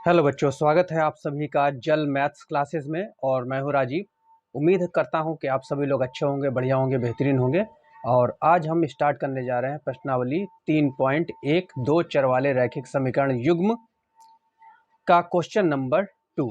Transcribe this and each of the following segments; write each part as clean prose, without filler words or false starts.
Hello बच्चों, स्वागत है आप सभी का जल मैथ्स क्लासेस में। और मैं हूं राजीव। उम्मीद करता हूं कि आप सभी लोग अच्छे होंगे, बढ़िया होंगे, बेहतरीन होंगे। और आज हम स्टार्ट करने जा रहे हैं प्रश्नावली 3.1 दो चर वाले रैखिक समीकरण युग्म का क्वेश्चन नंबर 2।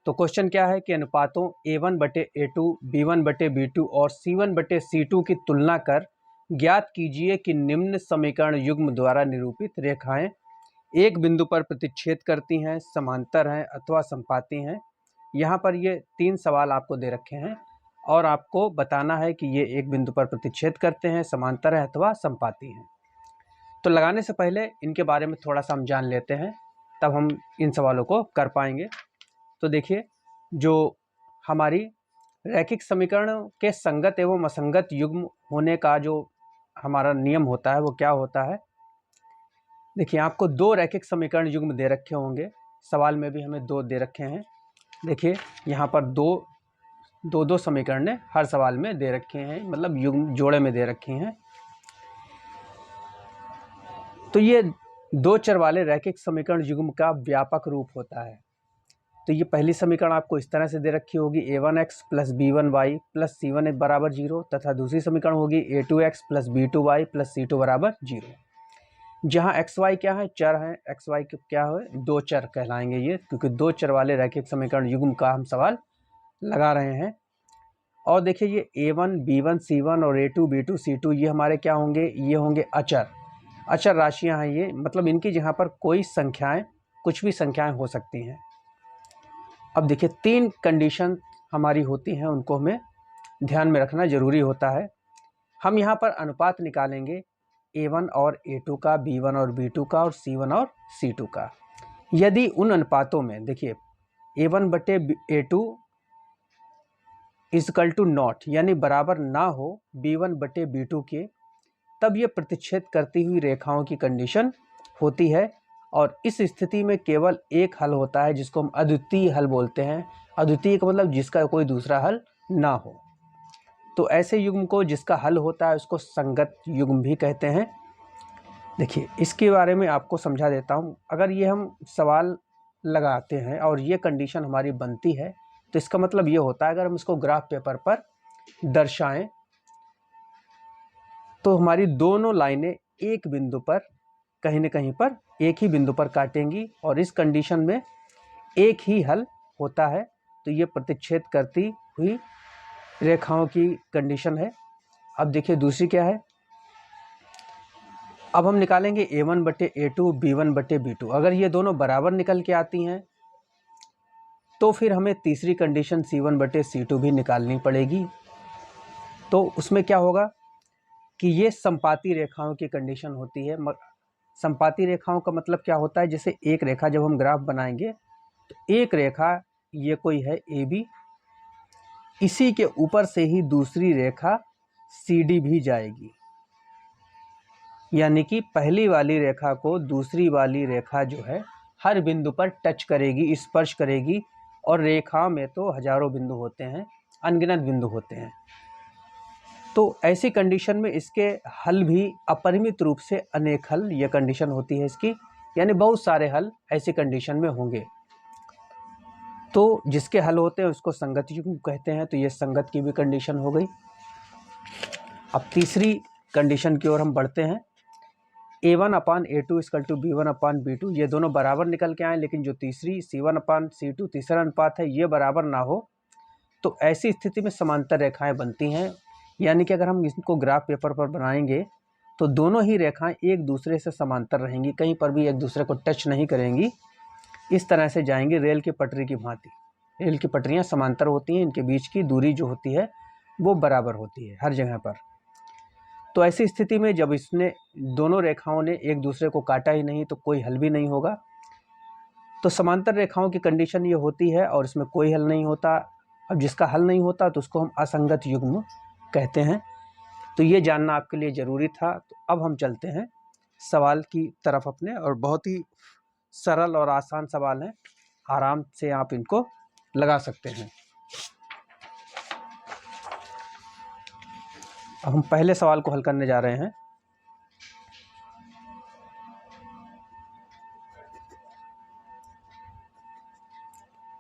तो क्वेश्चन क्या है कि अनुपातों a1/a2, b1/b2 और c1/c2 की तुलना कर ज्ञात कीजिए कि निम्न समीकरण युग्म द्वारा निरूपित रेखाएं एक बिंदु पर प्रतिच्छेद करती हैं, समांतर हैं अथवा संपाती हैं। यहाँ पर ये 3 सवाल आपको दे रखे हैं और आपको बताना है कि ये एक बिंदु पर प्रतिच्छेद करते हैं, समांतर हैं अथवा संपाती हैं। तो लगाने से पहले इनके बारे में थोड़ा सा हम जान लेते हैं, तब हम इन सवालों को कर पाएंगे। तो देखिए, जो हमारी रैखिक समीकरण के संगत एवं असंगत युग्म होने का जो हमारा नियम होता है वो क्या होता है। देखिए, आपको दो रैखिक समीकरण युग्म दे रखे होंगे, सवाल में भी हमें दो दे रखे हैं। देखिए, यहाँ पर दो समीकरण हर सवाल में दे रखे हैं, मतलब युग्म जोड़े में दे रखे हैं। तो ये दो चर वाले रैखिक समीकरण युग्म का व्यापक रूप होता है। तो ये पहली समीकरण आपको इस तरह से दे रखी होगी, a1x plus b1y plus c1 बराबर 0, तथा दूसरी समीकरण होगी a2x plus b2y plus c2 बराबर 0। जहाँ एक्स वाई क्या है, चर हैं। एक्स वाई क्या है, दो चर कहलाएंगे ये, क्योंकि दो चर वाले रैखिक समीकरण युग्म का हम सवाल लगा रहे हैं। और देखिए, ये a1 b1 c1 और a2 b2 c2 ये हमारे क्या होंगे, ये होंगे अचर राशियां हैं ये, मतलब इनकी जहाँ पर कोई संख्याएं, कुछ भी संख्याएं हो सकती हैं। अब देखिए, 3 कंडीशन हमारी होती हैं, उनको हमें ध्यान में रखना जरूरी होता है। हम यहाँ पर अनुपात निकालेंगे a1 और a2 का, b1 और b2 का और c1 और c2 का। यदि उन अनुपातों में देखिए a1/a2 इजकल टू नॉट, यानी बराबर ना हो b1/b2 के, तब ये प्रतिच्छेद करती हुई रेखाओं की कंडीशन होती है। और इस स्थिति में केवल एक हल होता है, जिसको हम अद्वितीय हल बोलते हैं। अद्वितीय का मतलब जिसका कोई दूसरा हल ना हो। तो ऐसे युग्म को जिसका हल होता है उसको संगत युग्म भी कहते हैं। देखिए, इसके बारे में आपको समझा देता हूँ। अगर ये हम सवाल लगाते हैं और ये कंडीशन हमारी बनती है, तो इसका मतलब ये होता है, अगर हम इसको ग्राफ पेपर पर दर्शाएं तो हमारी दोनों लाइनें एक बिंदु पर, कहीं न कहीं पर एक ही बिंदु पर काटेंगी, और इस कंडीशन में एक ही हल होता है। तो ये प्रतिच्छेद करती हुई रेखाओं की कंडीशन है। अब देखिए, दूसरी क्या है। अब हम निकालेंगे a1/a2 b1/b2। अगर ये दोनों बराबर निकल के आती हैं तो फिर हमें तीसरी कंडीशन c1/c2 भी निकालनी पड़ेगी। तो उसमें क्या होगा कि ये संपाती रेखाओं की कंडीशन होती है। संपाती रेखाओं का मतलब क्या होता है, जैसे एक रेखा जब हम ग्राफ बनाएंगे तो एक रेखा ये कोई है AB, इसी के ऊपर से ही दूसरी रेखा CD भी जाएगी। यानी कि पहली वाली रेखा को दूसरी वाली रेखा जो है हर बिंदु पर टच करेगी, स्पर्श करेगी। और रेखा में तो हजारों बिंदु होते हैं, अनगिनत बिंदु होते हैं। तो ऐसी कंडीशन में इसके हल भी अपरिमित रूप से अनेक हल, यह कंडीशन होती है इसकी, यानी बहुत सारे हल ऐसी कंडीशन में होंगे। तो जिसके हल होते हैं उसको संगत युग्म कहते हैं। तो ये संगत की भी कंडीशन हो गई। अब तीसरी कंडीशन की ओर हम बढ़ते हैं। a1/a2 इक्वल टू b1/b2, ये दोनों बराबर निकल के आए, लेकिन जो तीसरी c1/c2 तीसरा अनुपात है ये बराबर ना हो, तो ऐसी स्थिति में समांतर रेखाएं बनती हैं। यानी कि अगर हम इसको ग्राफ पेपर पर बनाएंगे तो दोनों ही रेखाएं एक दूसरे से समांतर रहेंगी, कहीं पर भी एक दूसरे को टच नहीं करेंगी। इस तरह से जाएंगे रेल की पटरी की भांति। रेल की पटरियां समांतर होती हैं, इनके बीच की दूरी जो होती है वो बराबर होती है हर जगह पर। तो ऐसी स्थिति में जब इसने दोनों रेखाओं ने एक दूसरे को काटा ही नहीं तो कोई हल भी नहीं होगा। तो समांतर रेखाओं की कंडीशन ये होती है और इसमें कोई हल नहीं होता। अब जिसका हल नहीं होता तो उसको हम असंगत युग्म कहते हैं। तो ये जानना आपके लिए ज़रूरी था। तो अब हम चलते हैं सवाल की तरफ अपने, और बहुत ही सरल और आसान सवाल हैं, आराम से आप इनको लगा सकते हैं। अब हम पहले सवाल को हल करने जा रहे हैं।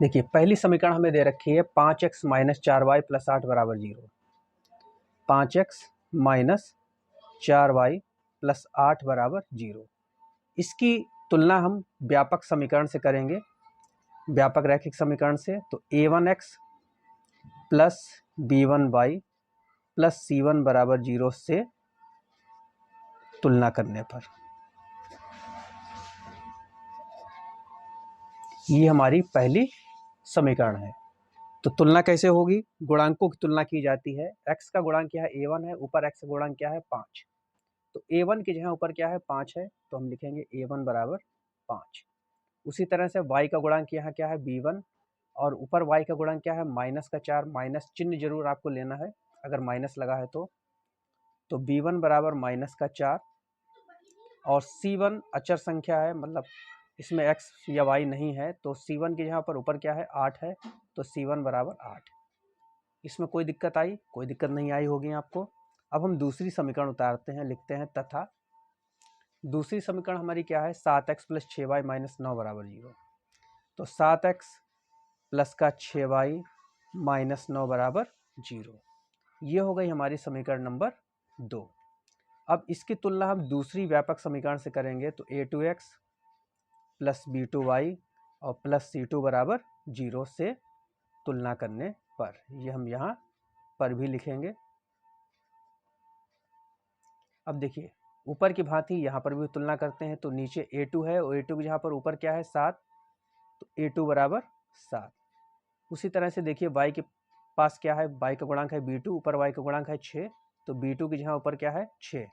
देखिए पहली समीकरण हमें दे रखी है 5x माइनस 4y प्लस 8 बराबर 0। 5x माइनस 4y प्लस 8 बराबर 0। इसकी तुलना हम व्यापक समीकरण से करेंगे, व्यापक रैखिक समीकरण से। तो a1x plus b1y plus c1 बराबर 0 से तुलना करने पर ये हमारी पहली समीकरण है। तो तुलना कैसे होगी? गुणांकों की तुलना की जाती है। x का गुणांक क्या है? a1 है, ऊपर x का गुणांक क्या है? 5। तो a1 की जगह ऊपर क्या है? 5 है, तो हम लिखेंगे a1 बराबर 5। उसी तरह से y का गुणांक यहाँ क्या है? b1, और ऊपर y का गुणांक क्या है? माइनस का 4। माइनस चिन्ह जरूर आपको लेना है अगर माइनस लगा है तो b1 बराबर माइनस का 4, और c1 अचर संख्या है, मतलब इसमें x या y नहीं है, तो c1 की जगह पर ऊपर क्या है? 8 है, तो c1 बराबर 8। इसमें कोई दिक्कत आई? कोई दिक्कत नहीं आई होगी आपको। अब हम दूसरी समीकरण उतारते हैं, लिखते हैं तथा दूसरी समीकरण हमारी क्या है? 7x प्लस 6y माइनस 9 बराबर 0। तो 7x प्लस का 6y माइनस 9 बराबर 0। ये हो गई हमारी समीकरण नंबर 2। अब इसकी तुलना हम दूसरी व्यापक समीकरण से करेंगे। तो a2x प्लस b2y और प्लस c2 बराबर 0 से तुलना करने पर, ये हम यहाँ पर भी लिखेंगे। अब देखिए ऊपर की भांति यहाँ पर भी तुलना करते हैं। तो नीचे a2 है और a2 की जहाँ पर ऊपर क्या है? 7, तो a2 बराबर 7। उसी तरह से देखिए y के पास क्या है? y का गुणांक है b2, ऊपर y का गुणांक है 6, तो b2 की जहाँ ऊपर क्या है? 6,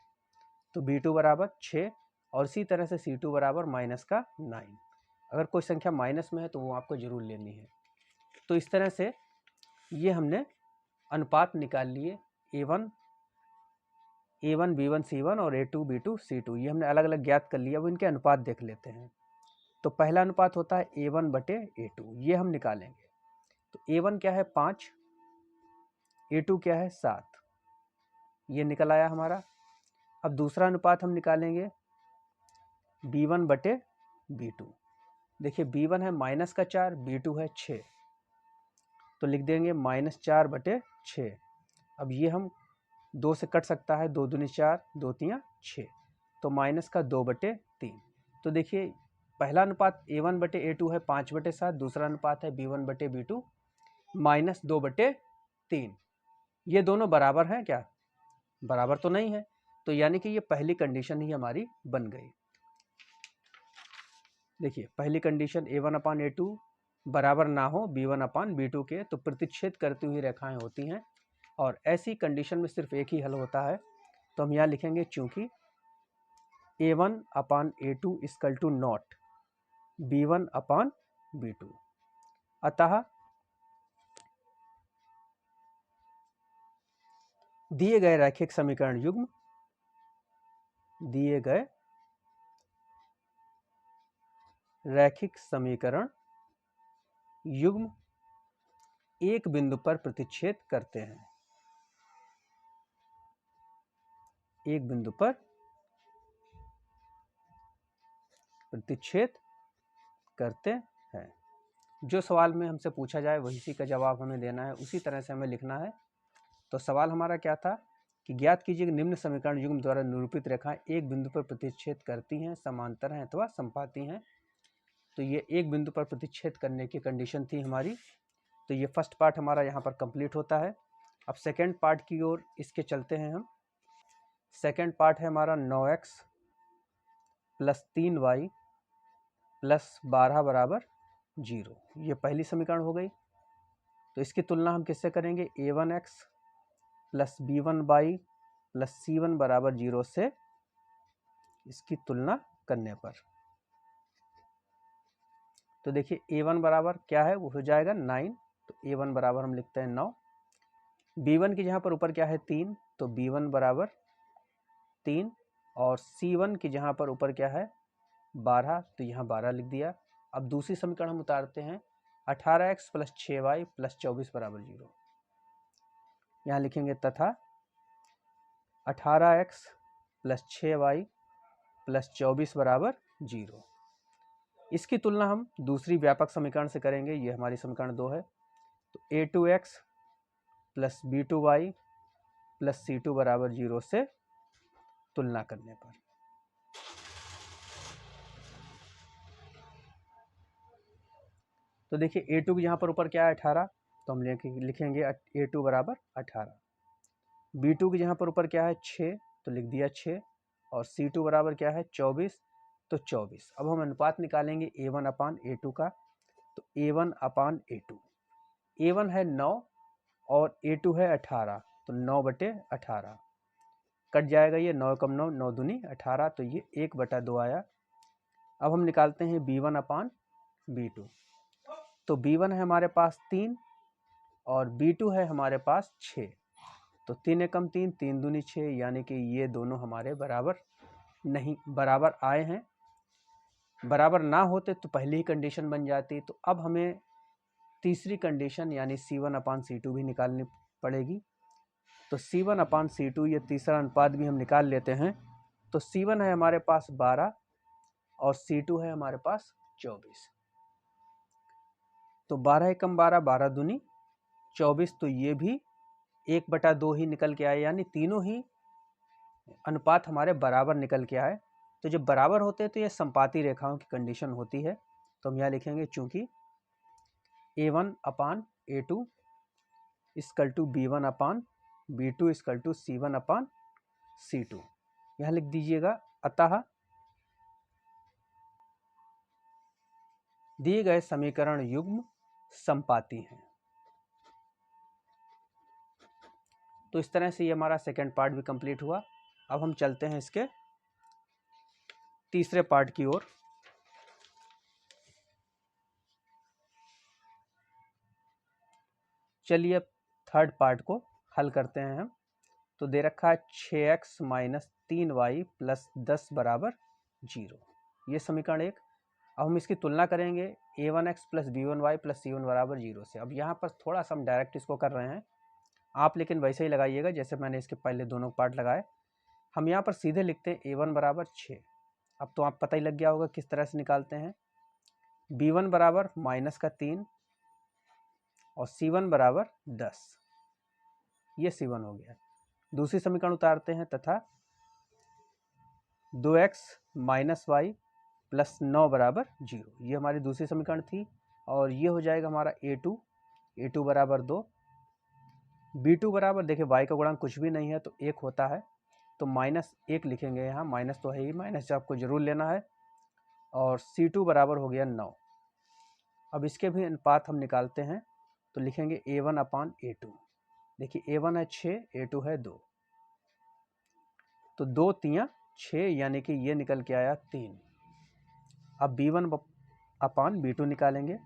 तो b2 बराबर 6। और इसी तरह से c2 बराबर माइनस का 9। अगर कोई संख्या माइनस में है तो वो आपको जरूर लेनी है। तो इस तरह से ये हमने अनुपात निकाल लिए a1 b1 c1 और a2 b2 c2, ये हमने अलग अलग ज्ञात कर लिया। अब इनके अनुपात देख लेते हैं। तो पहला अनुपात होता है a1 बटे a2, ये हम निकालेंगे। तो a1 क्या है? 5, a2 क्या है? 7, ये निकल आया हमारा। अब दूसरा अनुपात हम निकालेंगे b1 बटे b2। देखिए b1 है माइनस का 4, b2 है 6, तो लिख देंगे माइनस 4 बटे 6। अब ये हम 2 से कट सकता है, 2 दूनी 4, 2 तियाँ 6, तो माइनस का 2 बटे 3। तो देखिए पहला अनुपात a1 बटे a2 है 5 बटे 7, दूसरा अनुपात है b1 बटे b2 माइनस 2 बटे 3। ये दोनों बराबर हैं क्या? बराबर तो नहीं है, तो यानी कि ये पहली कंडीशन ही हमारी बन गई। देखिए पहली कंडीशन a1 अपान a2 बराबर ना हो b1 अपान b2 के, तो प्रतिच्छेद करती हुई रेखाएं होती हैं, और ऐसी कंडीशन में सिर्फ एक ही हल होता है। तो हम यहाँ लिखेंगे चूंकि a1 upon a2 equal to not b1 upon b2, अतः दिए गए रैखिक समीकरण युग्म, दिए गए रैखिक समीकरण युग्म एक बिंदु पर प्रतिच्छेद करते हैं, एक बिंदु पर प्रतिच्छेद करते हैं। जो सवाल में हमसे पूछा जाए वही का जवाब हमें देना है, उसी तरह से हमें लिखना है। तो सवाल हमारा क्या था कि ज्ञात कीजिए निम्न समीकरण युग्म द्वारा निरूपित रेखाएं एक बिंदु पर प्रतिच्छेद करती हैं, समांतर हैं अथवा समपाती हैं। तो ये एक बिंदु पर प्रतिच्छेद करने की कंडीशन थी हमारी। तो ये फर्स्ट पार्ट हमारा यहाँ पर कंप्लीट होता है। अब सेकेंड पार्ट की ओर इसके चलते हैं हम। सेकेंड पार्ट है हमारा 9x प्लस 3y प्लस 12 बराबर 0। ये पहली समीकरण हो गई। तो इसकी तुलना हम किससे करेंगे? a1x plus b1y plus c1 बराबर 0 से इसकी तुलना करने पर। तो देखिए a1 बराबर क्या है? वो हो जाएगा 9, तो a1 बराबर हम लिखते हैं 9। b1 की जहाँ पर ऊपर क्या है? 3, तो b1 बराबर 3, और c1 की जहाँ पर ऊपर क्या है? 12, तो यहाँ 12 लिख दिया। अब दूसरी समीकरण हम उतारते हैं 18x प्लस 6y प्लस 24 बराबर 0। यहाँ लिखेंगे तथा 18x प्लस 6y प्लस 24 बराबर 0। इसकी तुलना हम दूसरी व्यापक समीकरण से करेंगे। ये हमारी समीकरण 2 है। तो a2x plus b2y plus c2 बराबर 0 से तुलना करने पर तो देखिए a2 की यहाँ पर ऊपर क्या है 18, तो हम लिखेंगे a2 बराबर 18। b2 की यहाँ पर ऊपर क्या है 6, तो लिख दिया 6, और c2 बराबर क्या है 24, तो 24। अब हम अनुपात निकालेंगे a1 अपान a2 का। तो a1 अपान a2, a1 है 9 और a2 है 18, तो 9/18 कट जाएगा। ये 9 कम 9, 9 दूनी 18, तो ये 1/2 आया। अब हम निकालते हैं b1 अपान b2। तो b1 है हमारे पास 3 और b2 है हमारे पास 6, तो 3 एकम 3, 3 दूनी 6, यानी कि ये दोनों हमारे बराबर आए हैं। बराबर ना होते तो पहली ही कंडीशन बन जाती। तो अब हमें तीसरी कंडीशन यानी c1 अपान c2 भी निकालनी पड़ेगी। तो c1 अपान c2 ये तीसरा अनुपात भी हम निकाल लेते हैं। तो c1 है हमारे पास 12 और c2 है हमारे पास 24। तो 12 एकम 12, 12 दूनी 24, तो ये भी 1/2 ही निकल के आए, यानी तीनों ही अनुपात हमारे बराबर निकल के आए। तो जब बराबर होते हैं तो ये संपाती रेखाओं की कंडीशन होती है। तो हम यहाँ लिखेंगे चूंकि a1 upon a2 equal to b1 upon b2 equal to c1 upon c2, यहाँ लिख दीजिएगा। अतः दिए गए समीकरण युग्म संपाती हैं। तो इस तरह से ये हमारा सेकेंड पार्ट भी कंप्लीट हुआ। अब हम चलते हैं इसके तीसरे पार्ट की ओर। चलिए अब थर्ड पार्ट को हल करते हैं हम। तो दे रखा है 6x माइनस 3y प्लस 10 बराबर 0, ये समीकरण 1। अब हम इसकी तुलना करेंगे a1x plus b1y plus c1 बराबर 0 से। अब यहाँ पर थोड़ा सा हम डायरेक्ट इसको कर रहे हैं, आप लेकिन वैसे ही लगाइएगा जैसे मैंने इसके पहले दोनों पार्ट लगाए। हम यहाँ पर सीधे लिखते हैं a1 बराबर 6। अब तो आप पता ही लग गया होगा किस तरह से निकालते हैं। b1 बराबर माइनस का 3 और c1 बराबर 10, ये c1 हो गया। दूसरी समीकरण उतारते हैं तथा 2x माइनस वाई प्लस 9 बराबर 0, ये हमारी दूसरी समीकरण थी। और ये हो जाएगा हमारा a2 बराबर 2। b2 बराबर, देखिए y का गुणांक कुछ भी नहीं है तो 1 होता है, तो -1 लिखेंगे यहाँ। माइनस तो है ही, माइनस आपको जरूर लेना है। और c2 बराबर हो गया 9। अब इसके भी अनुपात हम निकालते हैं, तो लिखेंगे a1 अपान a2। देखिए a1 है 6, a2 है 2, तो 2 तियाँ 6, यानी कि ये निकल के आया 3। अब b1 अपान b2 निकालेंगे।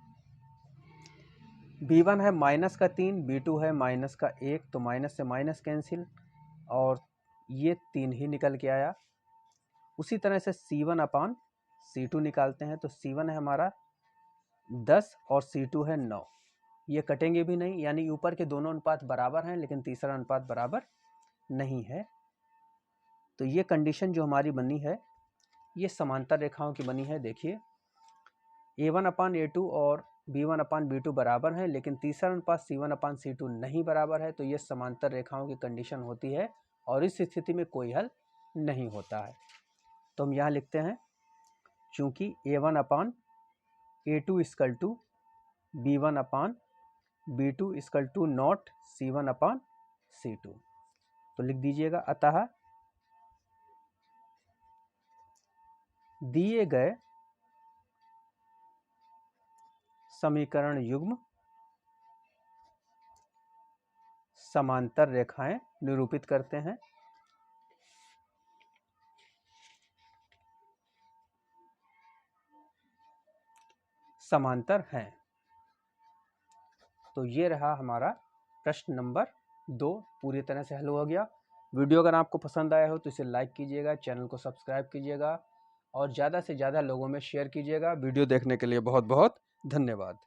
b1 है माइनस का 3, b2 है माइनस का 1, तो माइनस से माइनस कैंसिल और ये 3 ही निकल के आया। उसी तरह से c1 अपान c2 निकालते हैं। तो c1 है हमारा 10 और c2 है 9, ये कटेंगे भी नहीं, यानी ऊपर के दोनों अनुपात बराबर हैं लेकिन तीसरा अनुपात बराबर नहीं है। तो ये कंडीशन जो हमारी बनी है ये समांतर रेखाओं की बनी है। देखिए a1 अपान a2 और b1 अपान b2 बराबर हैं, लेकिन तीसरा अनुपात c1 अपान c2 नहीं बराबर है। तो ये समांतर रेखाओं की कंडीशन होती है और इस स्थिति में कोई हल नहीं होता है। तो हम यहाँ लिखते हैं चूंकि a1 upon a2 equal to b1 upon b2 equal to not c1 upon c2, तो लिख दीजिएगा। अतः दिए गए समीकरण युग्म समांतर रेखाएं निरूपित करते हैं। समांतर हैं। तो ये रहा हमारा प्रश्न नंबर 2, पूरी तरह से हल हो गया। वीडियो अगर आपको पसंद आया हो तो इसे लाइक कीजिएगा, चैनल को सब्सक्राइब कीजिएगा और ज़्यादा से ज़्यादा लोगों में शेयर कीजिएगा। वीडियो देखने के लिए बहुत बहुत धन्यवाद।